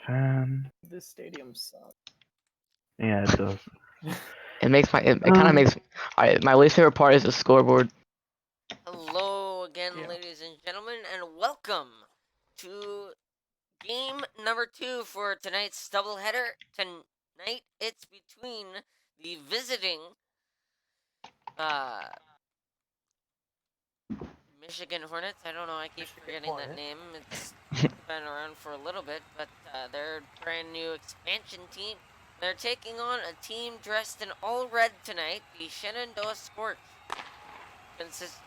fan. This stadium sucks. Yeah, it does. It kind of makes. Alright, my least favorite part is the scoreboard. Hello again, Yeah. ladies and gentlemen, and welcome to game number 2 for tonight's doubleheader. Tonight, it's between the visiting Michigan Hornets. I don't know, I keep forgetting that name. It's been around for a little bit, but they're a brand new expansion team. They're taking on a team dressed in all red tonight, the Shenendoah Scorched. Consists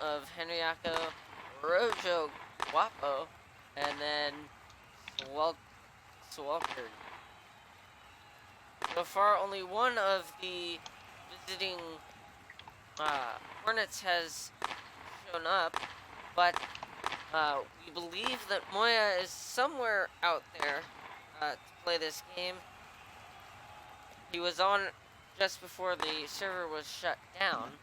of Henriaco Rojo Guapo and then Swalker. So far, only one of the visiting Hornets has shown up, but we believe that Moya is somewhere out there to play this game. He was on just before the server was shut down.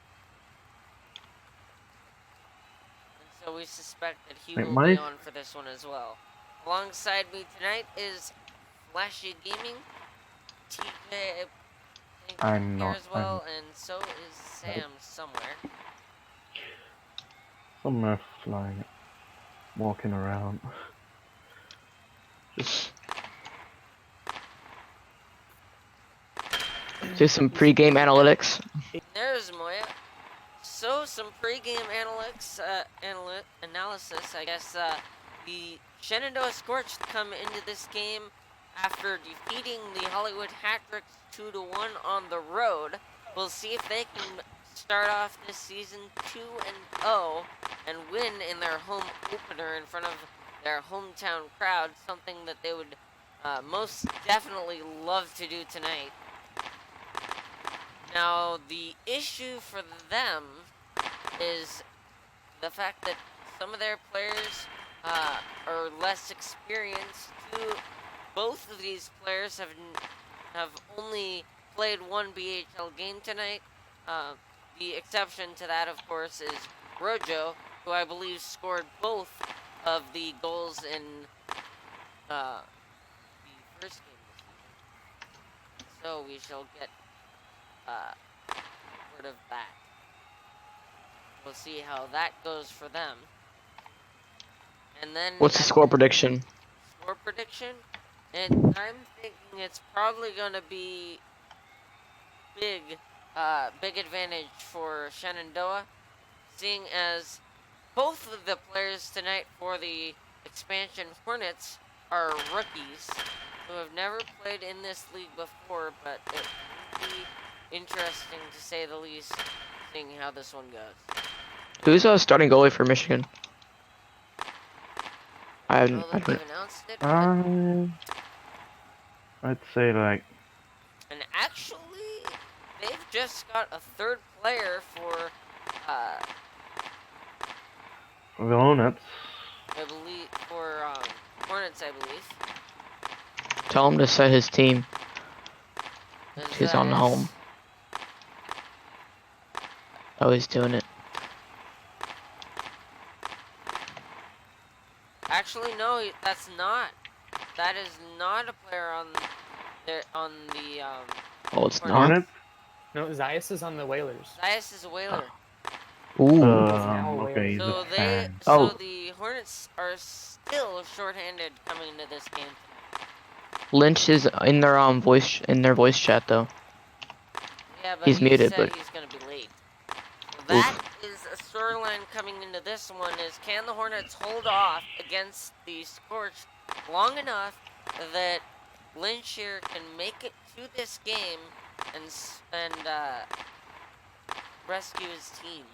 So we suspect that he will be on for this one as well. Alongside me tonight is Flashee Gaming, TJ I'm here not. as well, and so is Sam somewhere. Somewhere flying, walking around. Do some pre-game analytics. There's Moya. So some pre-game analysis, I guess. The Shenendoah Scorched come into this game after defeating the Hollywood Hat-Tricks 2-1 on the road. We'll see if they can start off this season 2-0 and win in their home opener in front of their hometown crowd, something that they would most definitely love to do tonight. Now, the issue for them is the fact that some of their players are less experienced. Both of these players have only played one BHL game tonight. The exception to that, of course, is Rojo, who I believe scored both of the goals in the first game this season. So we shall get word of that. We'll see how that goes for them. And then What's the score prediction? Score prediction? And I'm thinking it's probably gonna be big advantage for Shenendoah, seeing as both of the players tonight for the expansion Hornets are rookies who have never played in this league before, but it will be interesting to say the least, seeing how this one goes. Who's starting goalie for Michigan? I don't know that they've announced it. I'd say like. And actually, they've just got a third player for The Hornets. I believe for Hornets, I believe. Tell him to set his team. He's on home. Oh, he's doing it. Actually, no, that's not. That is not a player on the Oh, it's not. Hornets? No, Zayas is on the Whalers. Zayas is a Whaler. Ooh. Okay, So the Hornets are still shorthanded coming into this game. Lynch is in their voice chat though. Yeah, but he's muted, said but he's gonna be late. So that is a storyline coming into this one: is can the Hornets hold off against the Scorched long enough that Lynch here can make it to this game and rescue his team?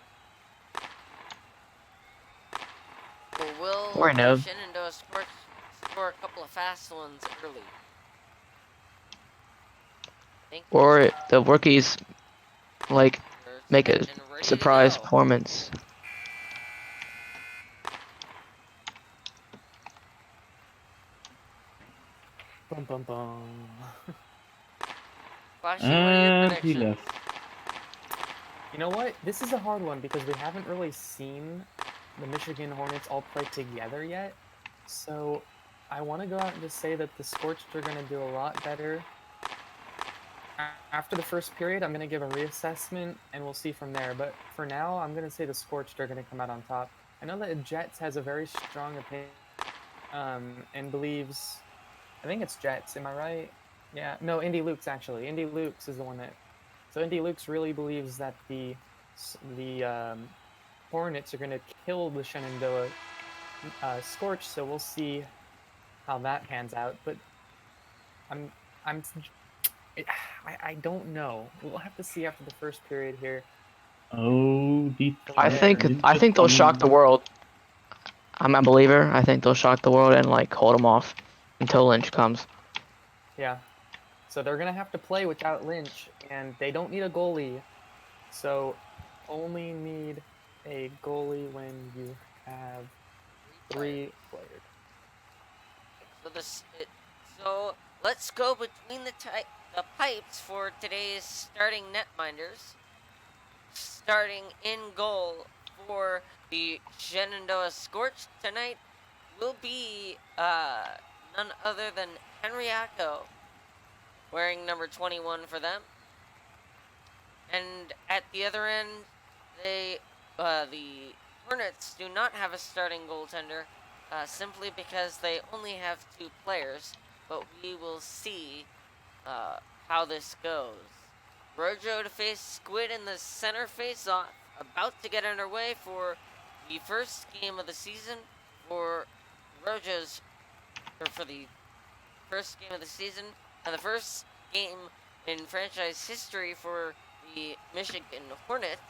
Or will Shenendoah score a couple of fast ones early? Or the rookies like make a surprise performance. Bum bum bum. Flashee, what are your predictions? You know what? This is a hard one because we haven't really seen the Michigan Hornets all play together yet. So I want to go out and just say that the Scorched are going to do a lot better. After the first period, I'm going to give a reassessment, and we'll see from there. But for now, I'm going to say the Scorched are going to come out on top. I know that Jets has a very strong opinion and believes... I think it's Jets, am I right? Yeah, no, Indy Lukes, actually. Indy Lukes is the one that... So Indy Lukes really believes that the Hornets are going to kill the Shenendoah Scorched, so we'll see how that pans out. But I don't know. We'll have to see after the first period here. Oh, I think they'll shock the world. I'm a believer. I think they'll shock the world and like hold them off until Lynch comes. Yeah. So they're gonna have to play without Lynch, and they don't need a goalie. So only need a goalie when you have 3 players. So let's go between the pipes for today's starting netminders. Starting in goal for the Shenendoah Scorched tonight will be none other than Henriaco, wearing number 21 for them. And at the other end, the Hornets do not have a starting goaltender, simply because they only have 2 players. But we will see how this goes. Rojo to face Squid in the center face-off, about to get underway for the first game of the season for Rojo's, or for the first game of the season, and the first game in franchise history for the Michigan Hornets,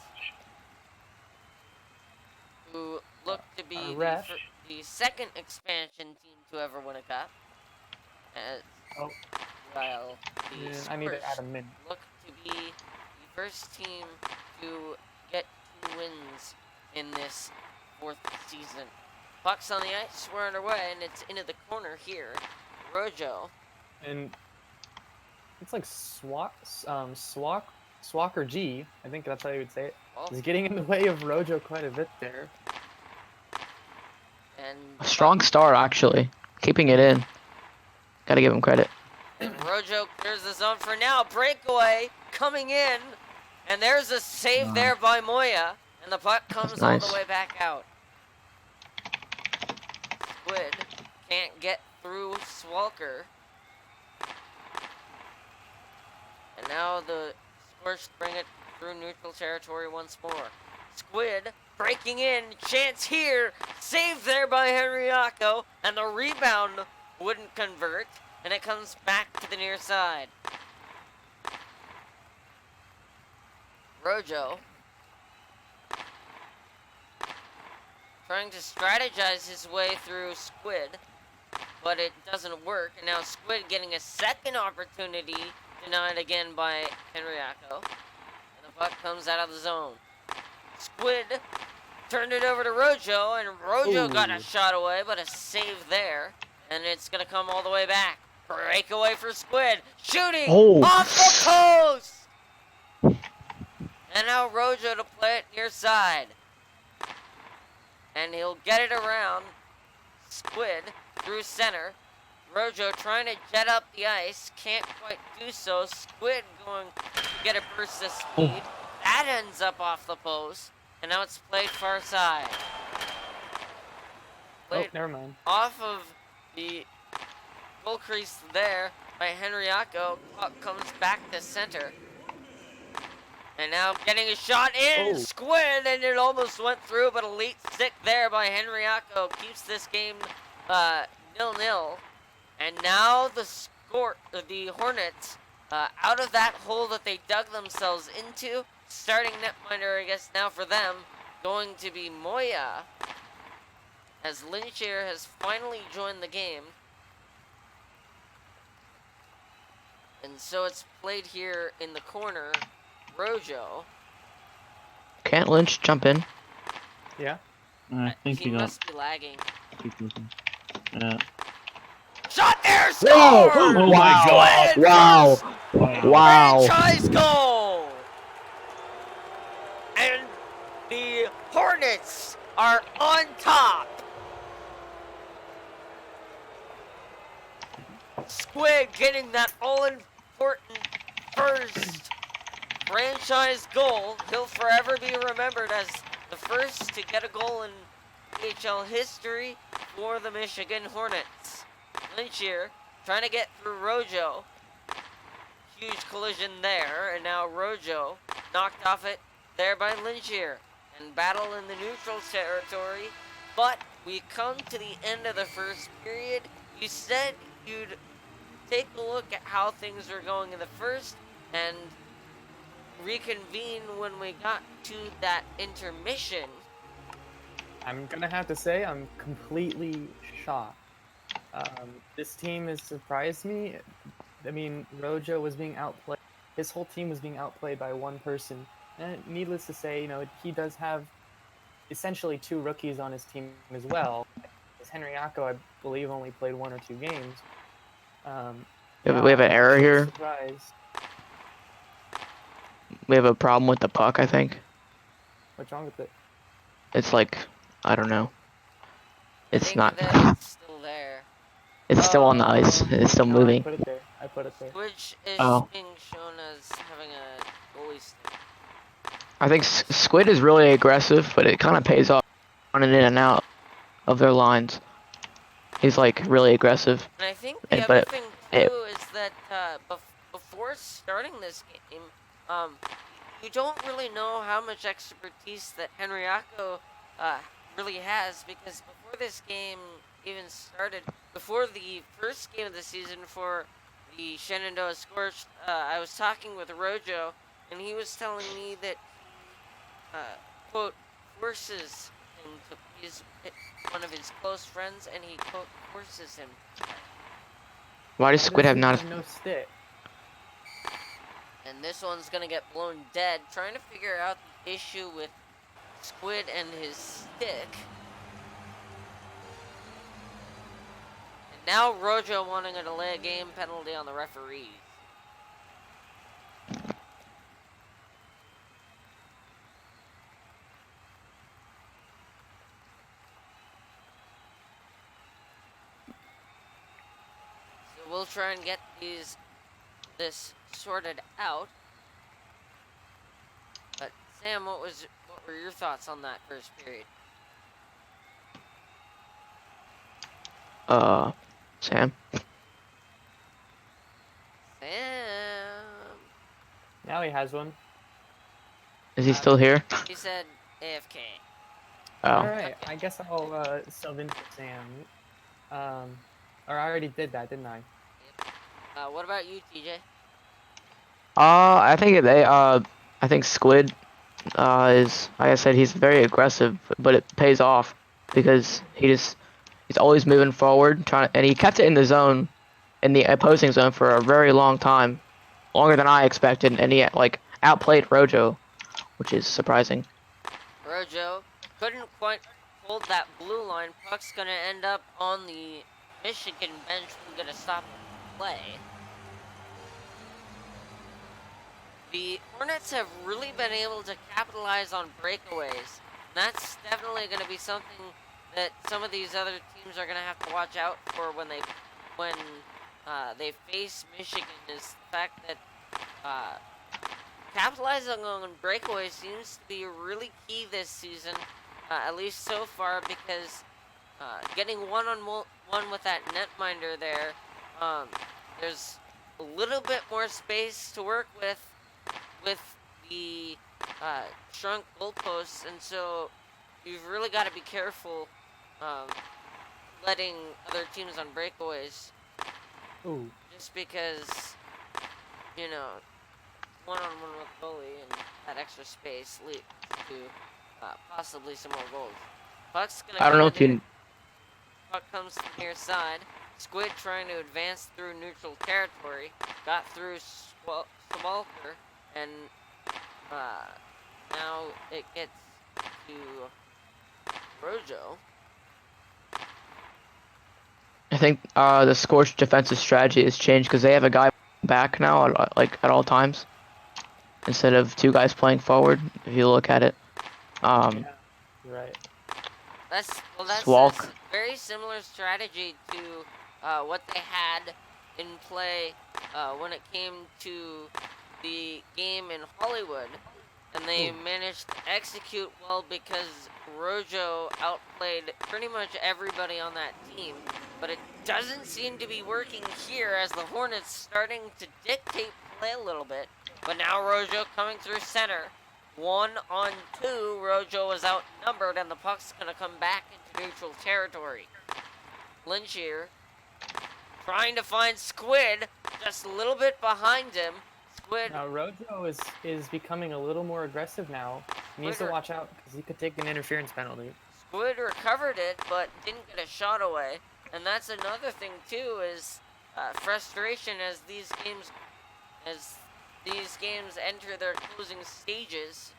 who look to be the second expansion team to ever win a cup. While the I need to add a minute. look to be the first team to get 2 wins in this 4th season. Puck's on the ice, we're underway, and it's into the corner here. Rojo. And it's like Swacker G, I think that's how you would say it. He's getting in the way of Rojo quite a bit there. And A strong start, actually. Keeping it in. Gotta give him credit. And Rojo clears the zone for now. Breakaway coming in. And there's a save there by Moya. And the puck comes all the way back out. Squid can't get through Swalker. And now the Scorched bring it through neutral territory once more. Squid breaking in. Chance here. Saved there by Henriaco. And the rebound wouldn't convert. And it comes back to the near side. Rojo trying to strategize his way through Squid, but it doesn't work. And now Squid getting a second opportunity, denied again by Henriaco. And the puck comes out of the zone. Squid turned it over to Rojo, and Rojo got a shot away, but a save there. And it's going to come all the way back. Breakaway for Squid. Shooting off the post! And now Rojo to play it near side. And he'll get it around Squid through center. Rojo trying to jet up the ice. Can't quite do so. Squid going to get a burst of speed. That ends up off the post. And now it's played far side. Played never mind. off of the goal crease there by Henriaco. Puck comes back to center. And now getting a shot in, Squid, and it almost went through, but a late stick there by Henriaco keeps this game 0-0. And now the Hornets, out of that hole that they dug themselves into, starting netminder, I guess, now for them, going to be Moya, as Lynch here has finally joined the game. And so it's played here in the corner. Rojo. Can't Lynch jump in? Yeah. I think he must be lagging. Yeah. Shot there! Score! Oh my God! Wow! Franchise goal! And the Hornets are on top. Squid getting that all-important first franchise goal. He'll forever be remembered as the first to get a goal in PHL history for the Michigan Hornets. Lynch here, trying to get through Rojo. Huge collision there, and now Rojo knocked off it there by Lynch here. And battle in the neutral territory. But we come to the end of the first period. You said you'd take a look at how things were going in the first and reconvene when we got to that intermission. I'm gonna have to say I'm completely shocked. This team has surprised me. I mean, Rojo was being outplayed. His whole team was being outplayed by one person. And needless to say, you know, he does have essentially 2 rookies on his team as well. As Henriaco, I believe, only played 1 or 2 games. We have an error here. Surprise. We have a problem with the puck, I think. What's wrong with it? It's like, I don't know. I It's think not. that it's still there. It's still on the ice. It's still No, moving. I put it there. I put it there. Which is Oh. being shown as having a goalie stick. I think Squid is really aggressive, but it kind of pays off running in and out of their lines. He's like really aggressive. And I think the Yeah, other but thing it- too is that before starting this game, you don't really know how much expertise that Henriaco really has, because before this game even started, before the first game of the season for the Shenendoah Scorched, I was talking with Rojo, and he was telling me that quote, forces him to, he's one of his close friends, and he quote forces him to play. Why does Squid have not? no stick? And this one's gonna get blown dead, trying to figure out the issue with Squid and his stick. And now Rojo wanting a delay game penalty on the referees. So we'll try and get this sorted out. But Sam, what were your thoughts on that first period? Sam. Sam. Now he has one. Is he still here? He said AFK. Oh. Alright, I guess I'll sub in for Sam. Or I already did that, didn't I? What about you, TJ? I think Squid is, like I said, he's very aggressive, but it pays off because he's always moving forward, and he kept it in the zone, in the opposing zone for a very long time, longer than I expected, and he like outplayed Rojo, which is surprising. Rojo couldn't quite hold that blue line. Puck's gonna end up on the Michigan bench. We're gonna stop the play. The Hornets have really been able to capitalize on breakaways. And that's definitely going to be something that some of these other teams are going to have to watch out for when they face Michigan, is the fact that capitalizing on breakaways seems to be really key this season, at least so far, because getting one-on-one with that netminder there, there's a little bit more space to work with the shrunk goalposts, and so you've really got to be careful letting other teams on breakaways. Ooh. Just because, you know, one-on-one with goalie and that extra space leads to possibly some more goals. Puck's gonna I don't know if you. Puck comes to the near side. Squid trying to advance through neutral territory. Got through Sawalker, and now it gets to Rojo. I think the Scorched defensive strategy has changed because they have a guy back now, at all times, instead of 2 guys playing forward. If you look at it, Yeah, you're right. That's Swalk. a very similar strategy to what they had in play when it came to the game in Hollywood, and they managed to execute well because Rojo outplayed pretty much everybody on that team. But it doesn't seem to be working here as the Hornets starting to dictate play a little bit. But now Rojo coming through center. 1-on-2, Rojo is outnumbered, and the puck's going to come back into neutral territory. Lynch here, trying to find Squid, just a little bit behind him. Squid. Now Rojo is becoming a little more aggressive now. He needs to watch out because he could take an interference penalty. Squid recovered it, but didn't get a shot away. And that's another thing too, is frustration as these games enter their closing stages.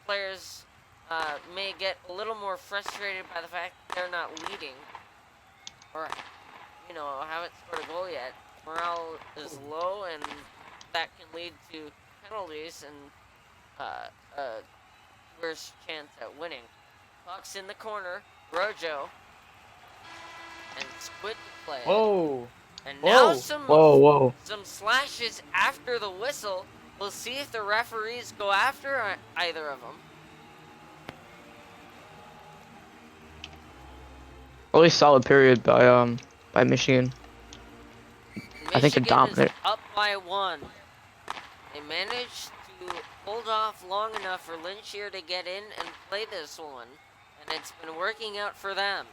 Players may get a little more frustrated by the fact that they're not leading, or haven't scored a goal yet. Morale is low, and that can lead to penalties and worse chance at winning. Puck's in the corner. Rojo and Squid to play. Whoa! And now Whoa. some slashes after the whistle. We'll see if the referees go after either of them. Really solid period by Michigan. I think they're dominant. Is up by 1. They managed to hold off long enough for Lynch here to get in and play this one, and it's been working out for them.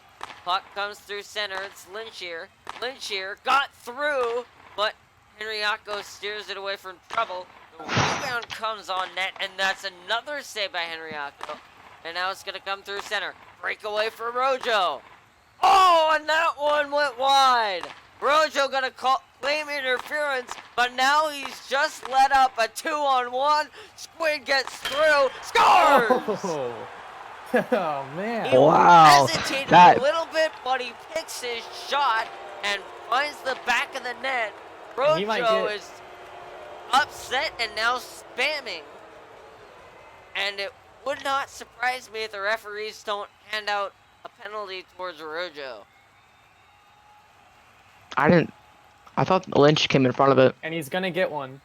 Puck comes through center. It's Lynch here. Lynch here got through, but Henriaco steers it away from trouble. The rebound comes on net, and that's another save by Henriaco. And now it's going to come through center. Breakaway for Rojo. Oh, and that one went wide. Rojo going to claim interference, but now he's just let up a 2-on-1. Squid gets through. Scores! Oh, oh man. He Wow. hesitated a little bit, but he picks his shot and finds the back of the net. Rojo is upset and now spamming. And it would not surprise me if the referees don't hand out a penalty towards Rojo. I thought Lynch came in front of it. And he's gonna get one.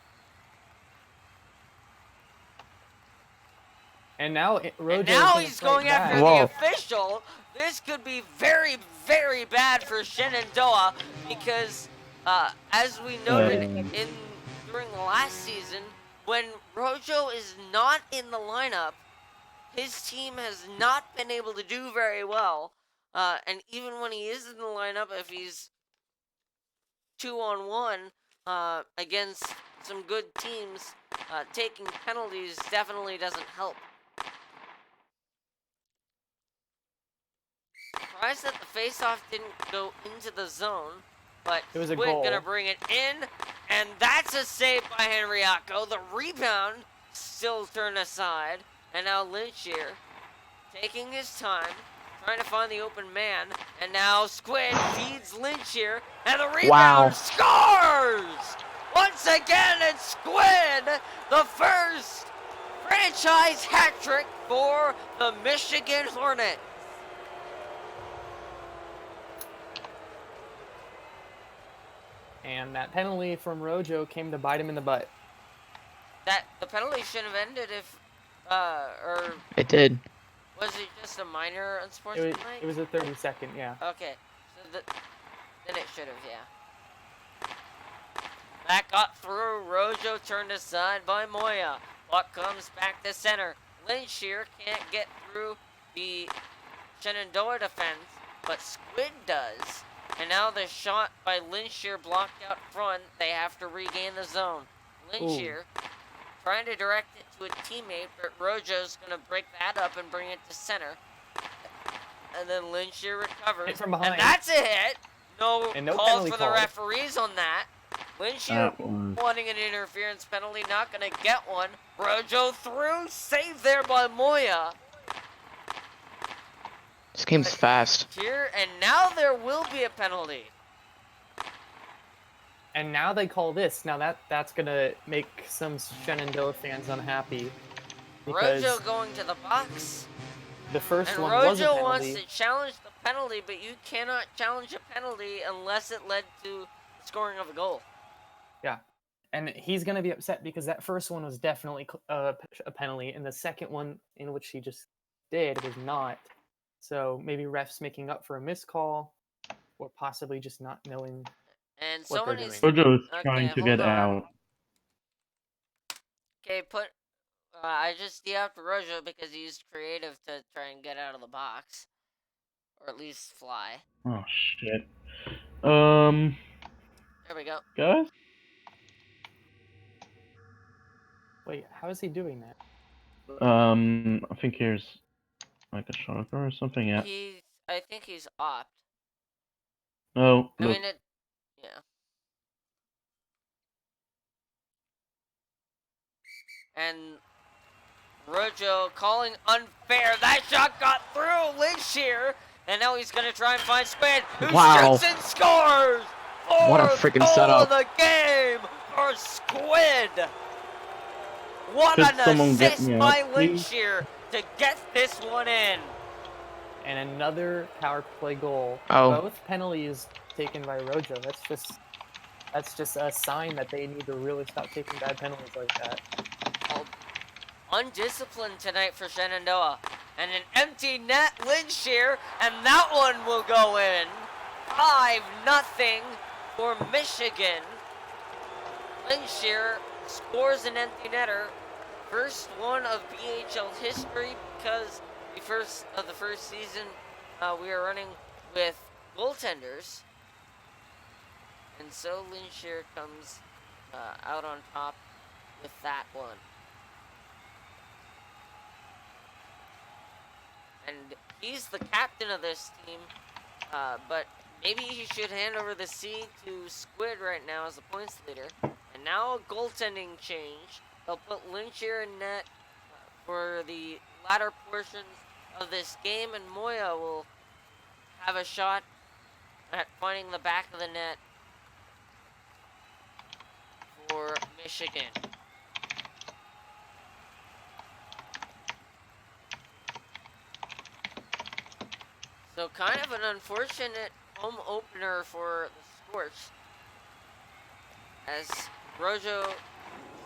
And now he's going after the official. This could be very, very bad for Shenendoah because, as we noted during the last season, when Rojo is not in the lineup, his team has not been able to do very well. And even when he is in the lineup, if he's 2-on-1 against some good teams, taking penalties definitely doesn't help. Surprised that the faceoff didn't go into the zone, but it was a Squid goal. Gonna bring it in, and that's a save by Henriaco. The rebound still turned aside, and now Lynch here, taking his time, trying to find the open man, and now Squid feeds Lynch here, and the rebound scores! Once again, it's Squid, the first franchise hat trick for the Michigan Hornets. And that penalty from Rojo came to bite him in the butt. The penalty shouldn't have ended if, or It did. was it just a minor unsportsmanlike? It was a 30-second, yeah. Okay, so then it should have, yeah. That got through. Rojo turned aside by Moya. Puck comes back to center. Lynch here can't get through the Shenendoah defense, but Squid does. And now the shot by Lynch here blocked out front. They have to regain the zone. Lynch here trying to direct it to a teammate, but Rojo's going to break that up and bring it to center. And then Lynch here recovers. From behind. And that's a hit. No calls for the call. referees on that. Lynch here wanting an interference penalty, not going to get one. Rojo through, saved there by Moya. This game's fast. Here, and now there will be a penalty. And now they call this. Now that's gonna make some Shenendoah fans unhappy. Rojo going to the box. The first and one Rojo was a penalty. wants to challenge the penalty, but you cannot challenge a penalty unless it led to scoring of a goal. Yeah. And he's going to be upset because that first one was definitely a penalty, and the second one, in which he just did, was not. So maybe refs making up for a missed call, or possibly just not knowing And what someone they're is doing. Rojo is okay. trying to Hold get on. out. Okay, I just DF'd Rojo because he used creative to try and get out of the box, or at least fly. Oh shit. There we go. Guys. Wait, how is he doing that? I think here's like a shocker or something. Yeah. I think he's opt. Oh, I look. mean it. Yeah. And Rojo calling unfair. That shot got through Lynch here, and now he's gonna try and find Squid, who Wow. shoots and scores. What a Fourth freaking goal setup. of the game for Squid. What Could an someone get assist me by out, Lynch please? here to get this one in. And another power play goal. Oh. Both penalties taken by Rojo. That's just a sign that they need to really stop taking bad penalties like that. Undisciplined tonight for Shenendoah. And an empty net, Lynch here, and that one will go in. 5-0 for Michigan. Lynch here scores an empty netter. First one of BHL history because the first season we are running with goaltenders. And so Lynch here comes out on top with that one. And he's the captain of this team, but maybe he should hand over the C to Squid right now as the points leader. And now a goaltending change. They'll put Lynch here in net for the latter portions of this game, and Moya will have a shot at finding the back of the net for Michigan. So kind of an unfortunate home opener for the Scorched,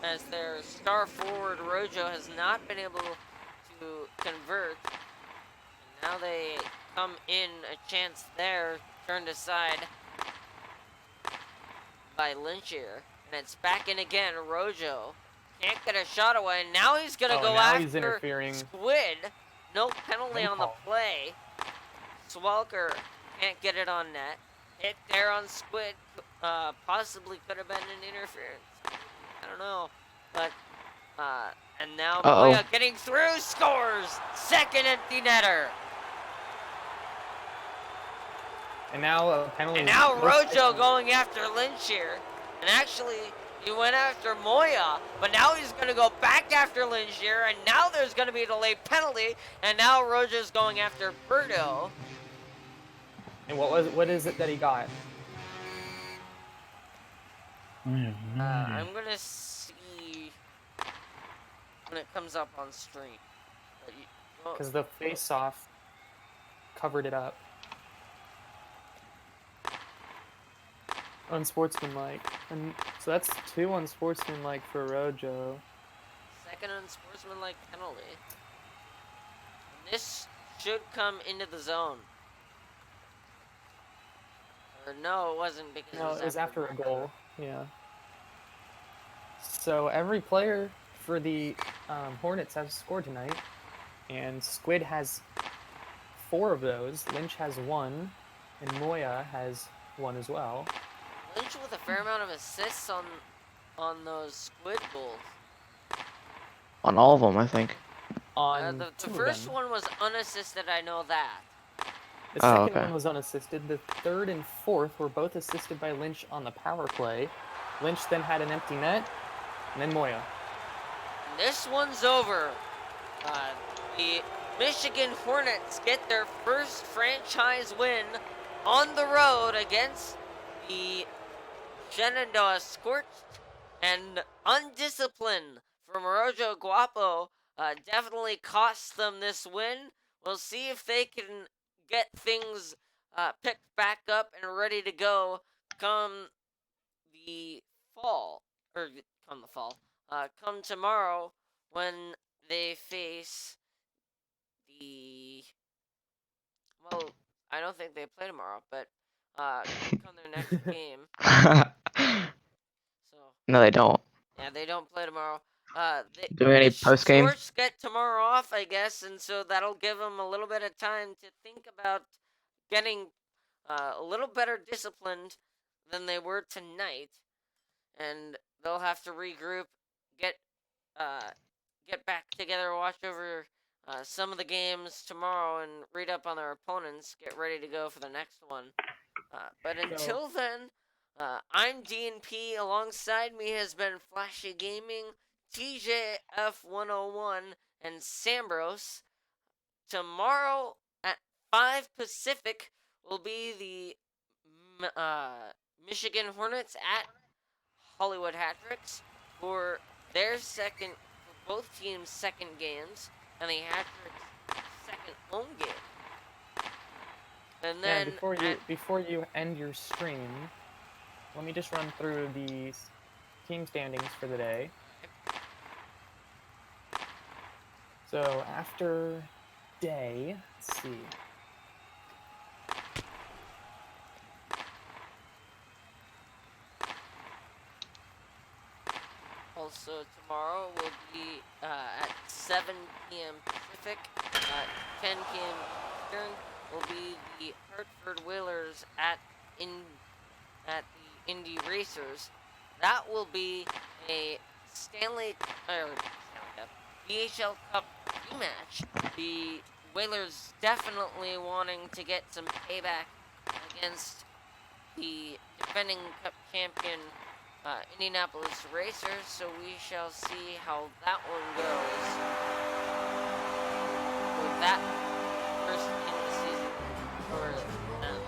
as their star forward Rojo has not been able to convert. And now they come in a chance there, turned aside by Lynchier. And it's back in again, Rojo. Can't get a shot away. Now he's going to go now after he's interfering. Squid. No penalty No on the call. play. Swelker can't get it on net. Hit there on Squid. Possibly could have been an interference. I don't know. But, and now Moya getting through, scores! Second empty netter. And now a penalty. And now Rojo going after Lynch here. And actually, he went after Moya, but now he's going to go back after Lynch here, and now there's going to be a delayed penalty, and now Rojo's going after Berto. And what is it that he got? I have no idea. I'm going to see when it comes up on stream. Because the face-off covered it up. Unsportsmanlike. And so that's 2 unsportsmanlike for Rojo. Second unsportsmanlike penalty. And this should come into the zone. Or no, it wasn't, because No, it was after a goal. Yeah. So every player for the Hornets has scored tonight, and Squid has 4 of those. Lynch has 1, and Moya has 1 as well. Lynch with a fair amount of assists on those Squid goals. On all of them, I think. On The 2 of first them. one was unassisted, I know that. The Oh, second okay. one was unassisted. The third and fourth were both assisted by Lynch on the power play. Lynch then had an empty net, and then Moya. And this one's over. The Michigan Hornets get their first franchise win on the road against the Shenendoah Scorched, and undisciplined from Rojo Guapo definitely cost them this win. We'll see if they can get things picked back up and ready to go come the fall, or come the fall, come tomorrow when they face the, well, I don't think they play tomorrow, but come their next game. So No, they don't. yeah, they don't play tomorrow. Doing any post game? Scorched get tomorrow off, I guess, and so that'll give them a little bit of time to think about getting a little better disciplined than they were tonight, and they'll have to regroup, get get back together, watch over some of the games tomorrow, and read up on their opponents. Get ready to go for the next one. But until then, I'm DNP. Alongside me has been Flashee Gaming, TJF101, and Sambros. Tomorrow at 5 Pacific will be the Michigan Hornets at Hollywood Hat-Tricks for their second, for both teams' second games, and the Hat-Tricks' second home game. And then before you end your stream, let me just run through the team standings for the day. So after day, let's see. Also tomorrow will be at 7 p.m. Pacific, 10 p.m. Eastern will be the Hartford Whalers at the Indy Racers. That will be a VHL Cup rematch. The Whalers definitely wanting to get some payback against the defending Cup champion Indianapolis Racers, so we shall see how that one goes with that first game of the season for them.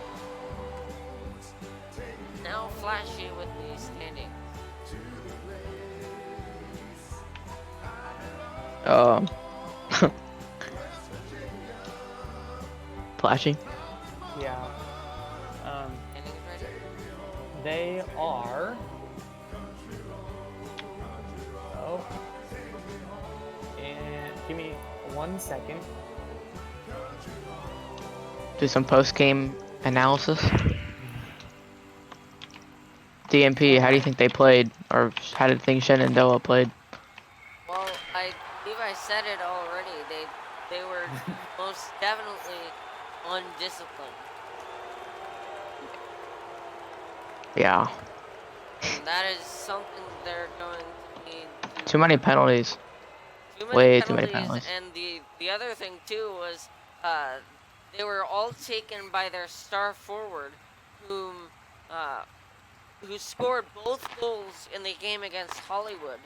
Now Flashee with the standings. Flashee? Yeah. Standings ready? They are. Oh. And give me 1 second. Do some post game analysis. DMP, how do you think they played, or how did you think Shenendoah played? Well, I believe I said it already. They were most definitely undisciplined. Yeah. And that is something they're going to need to... Too many penalties. Way too many penalties. And the other thing, too, was they were all taken by their star forward, who scored both goals in the game against Hollywood.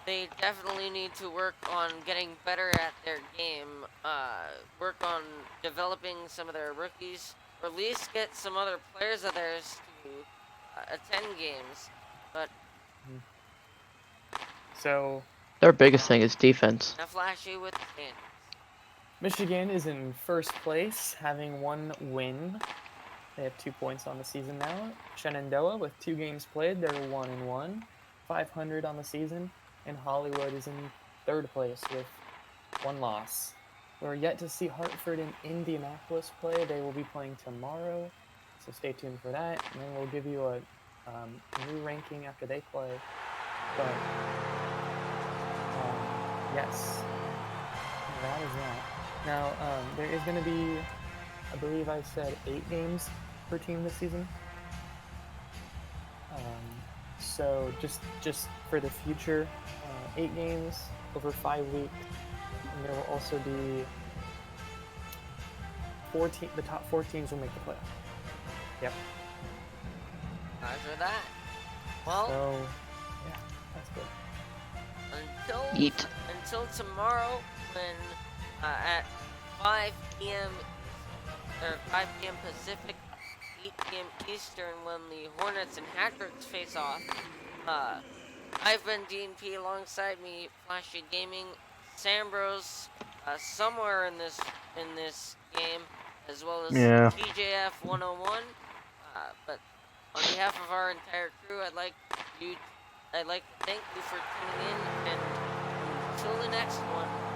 They definitely need to work on getting better at their game, work on developing some of their rookies, or at least get some other players of theirs to attend games. But So Their biggest thing is defense. now Flashee with the standings. Michigan is in first place, having 1 win. They have 2 points on the season now. Shenendoah with 2 games played, they're 1-1, 500 on the season. And Hollywood is in third place with 1 loss. We're yet to see Hartford and Indianapolis play. They will be playing tomorrow, so stay tuned for that. And then we'll give you a new ranking after they play. But yes, that is that. Now there is going to be, I believe I said 8 games per team this season. So just for the future, 8 games over 5 weeks, and there will also be the top 4 teams will make the playoff. Yep. Roger that. Well, So yeah, that's good. until tomorrow, when at 5 p.m. or 5 p.m. Pacific, 8 p.m. Eastern, when the Hornets and Hat-Tricks face off. I've been DNP. Alongside me, Flashee Gaming, Sambros, somewhere in this game, as well as Yeah. TJF 101. But on behalf of our entire crew, I'd like to thank you for tuning in, and until the next one.